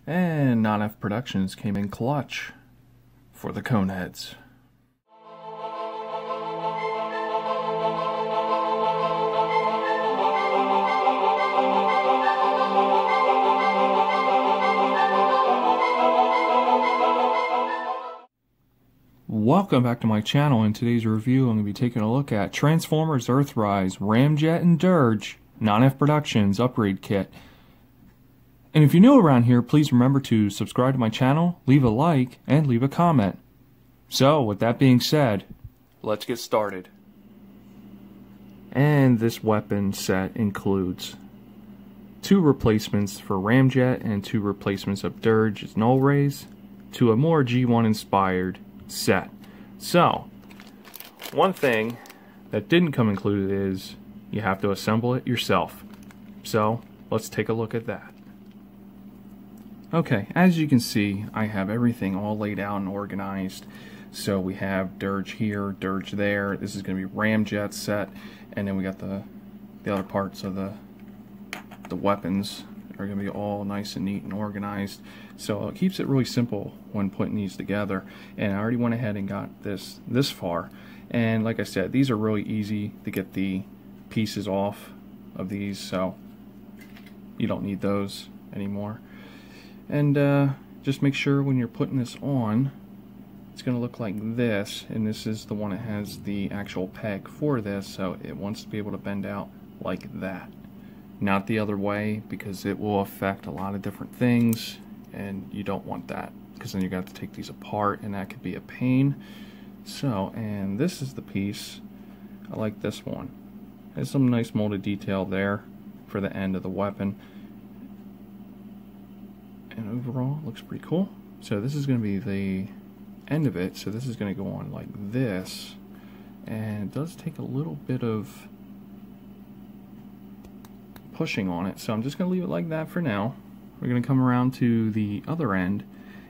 And Nonnef Productions came in clutch for the Coneheads. Welcome back to my channel. In today's review, I'm going to be taking a look at Transformers Earthrise, Ramjet and Dirge, Nonnef Productions Upgrade Kit. And if you're new around here, please remember to subscribe to my channel, leave a like, and leave a comment. So, with that being said, let's get started. And this weapon set includes 2 replacements for Ramjet and 2 replacements of Dirge's Null Rays to a more G1 inspired set. So, one thing that didn't come included is you have to assemble it yourself. So, let's take a look at that. Okay, as you can see, I have everything all laid out and organized. So we have Dirge here, Dirge there. This is going to be Ramjet set, and then we got the other parts of the weapons are going to be all nice and neat and organized. So it keeps it really simple when putting these together. And I already went ahead and got this far. And like I said, these are really easy to get the pieces off of these, so you don't need those anymore. And just make sure when you're putting this on, it's going to look like this, and this is the one that has the actual peg for this, so it wants to be able to bend out like that. Not the other way, because it will affect a lot of different things, and you don't want that, because then you got to take these apart, and that could be a pain. So, and this is the piece. I like this one. There's some nice molded detail there for the end of the weapon. And overall, it looks pretty cool. So this is going to be the end of it. So this is going to go on like this. And it does take a little bit of pushing on it. So I'm just going to leave it like that for now. We're going to come around to the other end,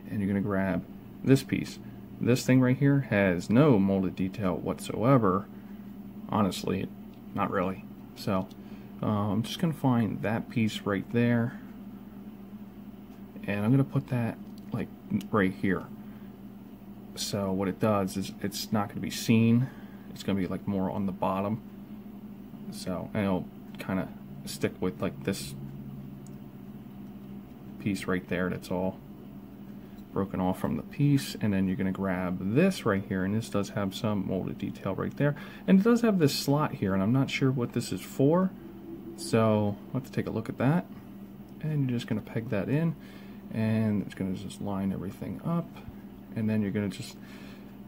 and you're going to grab this piece. This thing right here has no molded detail whatsoever. Honestly, not really. So I'm just going to find that piece right there. And I'm going to put that like right here. So what it does is it's not going to be seen. It's going to be like more on the bottom. So, and it'll kind of stick with like this piece right there that's all broken off from the piece. And then you're going to grab this right here, and this does have some molded detail right there. And it does have this slot here, and I'm not sure what this is for. So I'll have to take a look at that. And you're just going to peg that in. And it's going to just line everything up, and then you're going to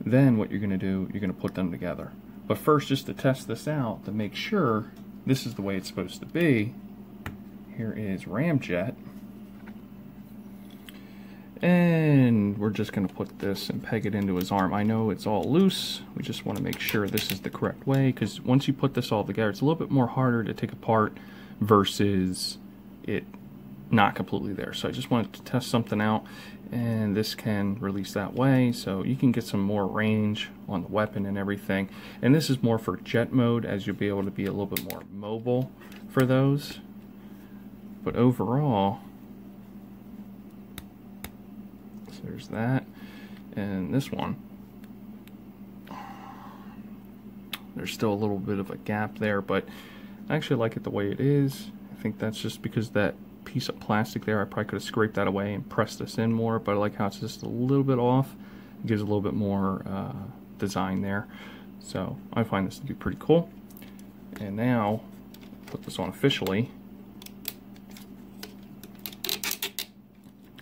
then what you're going to do, you're going to put them together. But first, just to test this out, to make sure this is the way it's supposed to be, here is Ramjet, and we're just going to put this and peg it into his arm. I know it's all loose, we just want to make sure this is the correct way, because once you put this all together, it's a little bit more harder to take apart versus it not completely there. So I just wanted to test something out, and this can release that way, so you can get some more range on the weapon and everything. And this is more for jet mode, as you'll be able to be a little bit more mobile for those. But overall, so there's that. And this one, there's still a little bit of a gap there, but I actually like it the way it is. I think that's just because that piece of plastic there, I probably could have scraped that away and pressed this in more, but I like how it's just a little bit off. It gives a little bit more design there. So I find this to be pretty cool. And now, put this on officially.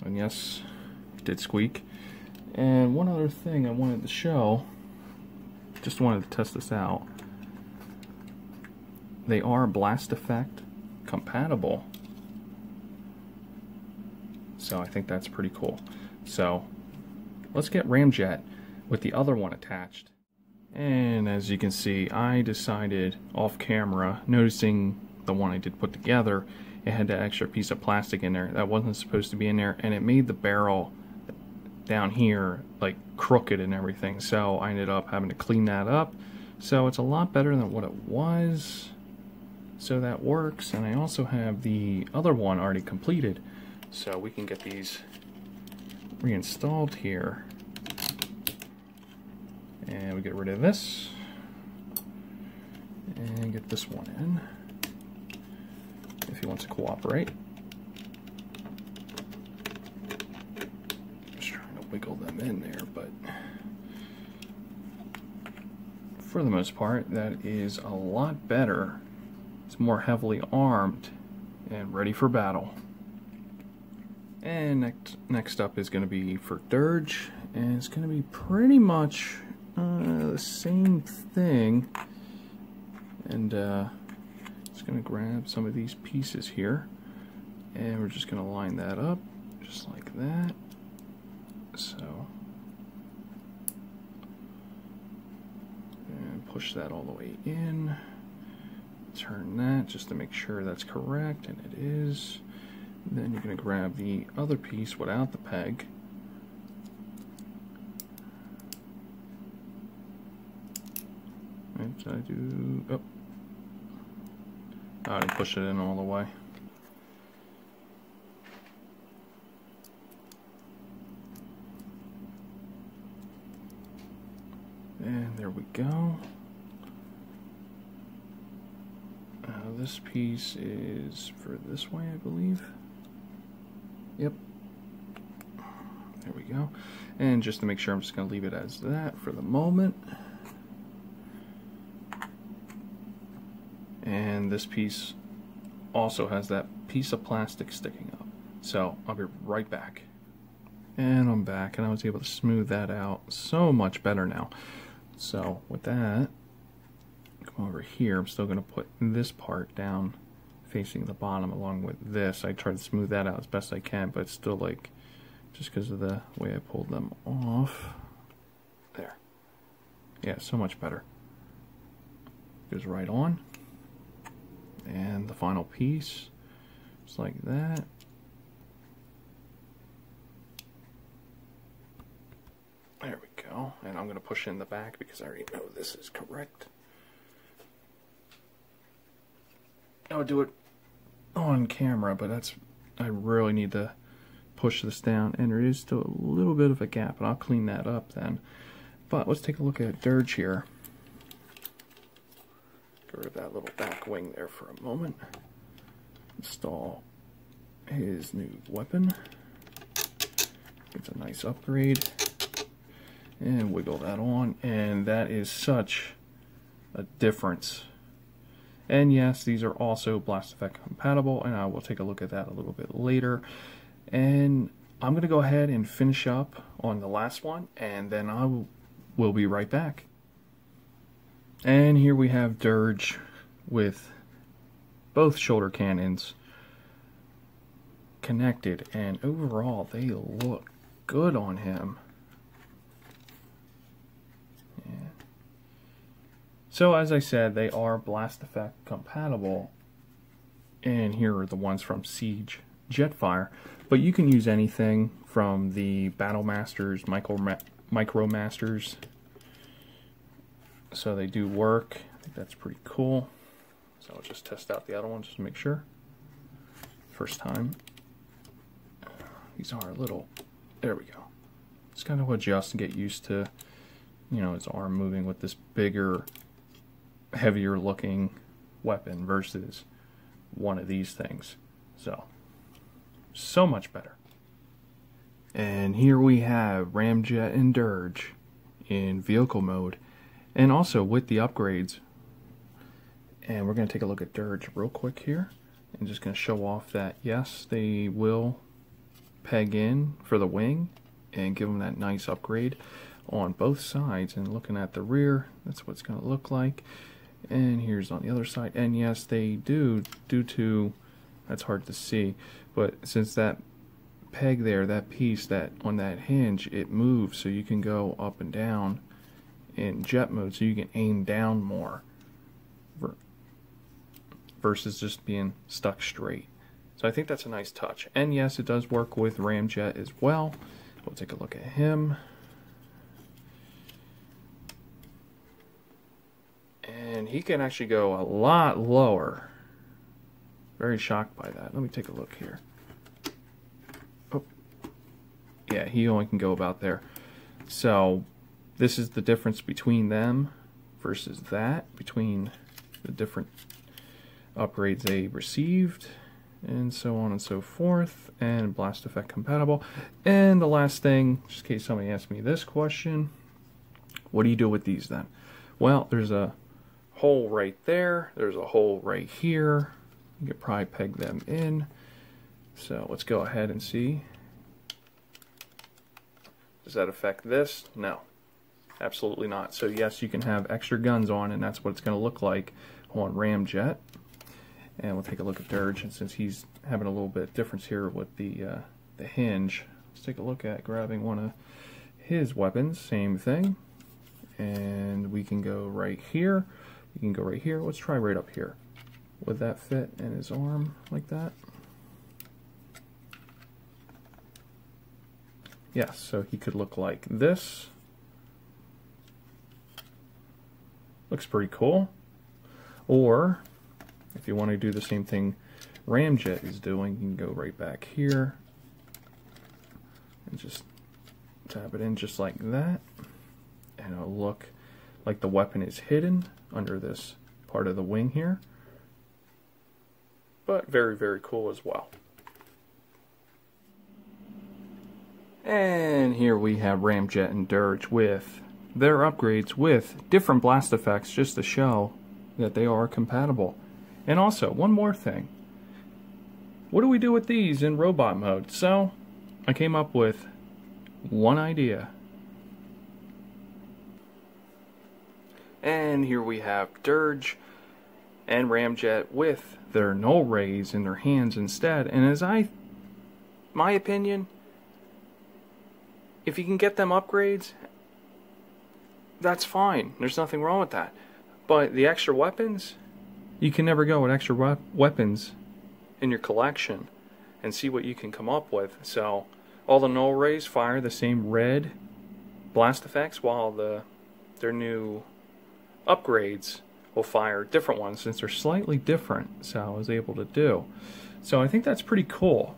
And yes, it did squeak. And one other thing I wanted to show, just wanted to test this out. They are blast effect compatible. So I think that's pretty cool. So let's get Ramjet with the other one attached. And as you can see, I decided off camera, noticing the one I did put together, it had that extra piece of plastic in there that wasn't supposed to be in there, and it made the barrel down here like crooked and everything. So I ended up having to clean that up. So it's a lot better than what it was. So that works. And I also have the other one already completed. So we can get these reinstalled here. And we get rid of this. And get this one in. If he wants to cooperate. Just trying to wiggle them in there, but for the most part, that is a lot better. It's more heavily armed and ready for battle. And next up is going to be for Dirge, and it's going to be pretty much the same thing. And just going to grab some of these pieces here, and we're just going to line that up just like that. So, and push that all the way in. Turn that just to make sure that's correct, and it is. And then you're going to grab the other piece without the peg. Right, did I do? Oh. I didn't push it in all the way. And there we go. This piece is for this way, I believe. Yep. There we go. And just to make sure, I'm just going to leave it as that for the moment. And this piece also has that piece of plastic sticking up. So I'll be right back. And I'm back, and I was able to smooth that out so much better now. So with that, come over here. I'm still going to put this part down facing the bottom along with this. I try to smooth that out as best I can, but it's still like, just because of the way I pulled them off. There. Yeah, so much better. Goes right on. And the final piece, just like that. There we go. And I'm going to push in the back because I already know this is correct. I would do it on camera, but I really need to push this down, and there is still a little bit of a gap, and I'll clean that up then. But let's take a look at Dirge here. Get rid of that little back wing there for a moment. Install his new weapon. It's a nice upgrade. And wiggle that on, and that is such a difference. And yes, these are also Blast Effect compatible, and I will take a look at that a little bit later. And I'm going to go ahead and finish up on the last one, and then I will be right back. And here we have Dirge with both shoulder cannons connected, and overall they look good on him. So as I said, they are Blast Effect compatible, and here are the ones from Siege Jetfire, but you can use anything from the Battle Masters, Micro Masters, so they do work. I think that's pretty cool. So I'll just test out the other one just to make sure. First time. These are a little, there we go. It's kind of adjust and get used to, you know, his arm moving with this bigger, heavier looking weapon versus one of these things. So much better. And here we have Ramjet and Dirge in vehicle mode, and also with the upgrades. And we're going to take a look at Dirge real quick here, and just going to show off that yes, they will peg in for the wing and give them that nice upgrade on both sides. And looking at the rear, that's what it's going to look like. And here's on the other side, and yes, they do, due to, that's hard to see, but since that peg there, that piece that on that hinge, it moves, so you can go up and down in jet mode, so you can aim down more versus just being stuck straight. So I think that's a nice touch. And yes, it does work with Ramjet as well. We'll take a look at him. And he can actually go a lot lower. Very shocked by that. Let me take a look here. Yeah, he only can go about there. So this is the difference between them versus that, between the different upgrades they received, and so on and so forth, and blast effect compatible. And the last thing, just in case somebody asked me this question, what do you do with these then? Well, there's a hole right there, there's a hole right here. You could probably peg them in. So let's go ahead and see. Does that affect this? No, absolutely not. So yes, you can have extra guns on, and that's what it's going to look like on Ramjet. And we'll take a look at Dirge, and since he's having a little bit of difference here with the hinge, let's take a look at grabbing one of his weapons. Same thing, and we can go right here. We can go right here. Let's try right up here. Would that fit in his arm like that? Yes, so he could look like this. Looks pretty cool. Or, if you want to do the same thing Ramjet is doing, you can go right back here and just tap it in just like that. And it'll look like the weapon is hidden under this part of the wing here. But very, very cool as well. And here we have Ramjet and Dirge with their upgrades with different blast effects, just to show that they are compatible. And also, one more thing. What do we do with these in robot mode? So, I came up with one idea. And here we have Dirge and Ramjet with their null rays in their hands instead. And as my opinion, if you can get them upgrades, that's fine. There's nothing wrong with that. But the extra weapons, you can never go with extra weapons in your collection and see what you can come up with. So all the null rays fire the same red blast effects, while their new upgrades will fire different ones, since they're slightly different. So I was able to do. So I think that's pretty cool.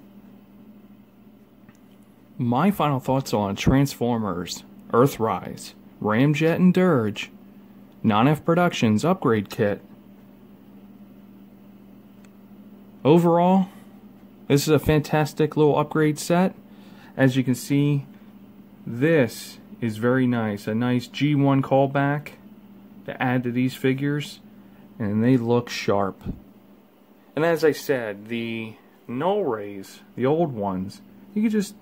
My final thoughts on Transformers, Earthrise, Ramjet and Dirge, Nonnef Productions upgrade kit. Overall, this is a fantastic little upgrade set. As you can see, this is very nice. A nice G1 callback to add to these figures, and they look sharp. And as I said, the null rays, the old ones, you could just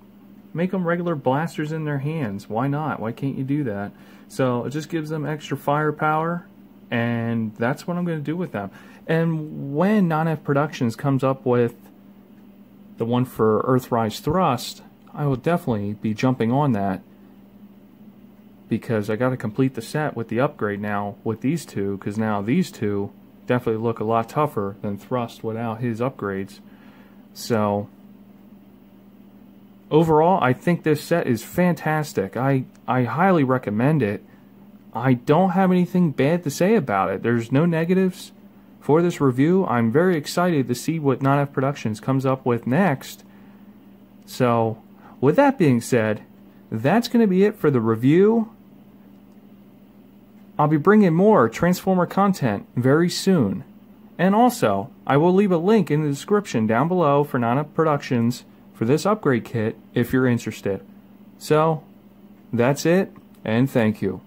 make them regular blasters in their hands. Why not? Why can't you do that? So it just gives them extra firepower, and that's what I'm going to do with them. And when Nonnef Productions comes up with the one for Earthrise Thrust, I will definitely be jumping on that, because I got to complete the set with the upgrade now with these two, because now these two definitely look a lot tougher than Thrust without his upgrades. So overall, I think this set is fantastic. I highly recommend it. I don't have anything bad to say about it. There's no negatives for this review. I'm very excited to see what Nonnef Productions comes up with next. So, with that being said, that's going to be it for the review. I'll be bringing more Transformer content very soon. And also, I will leave a link in the description down below for Nonnef Productions for this upgrade kit if you're interested. So, that's it, and thank you.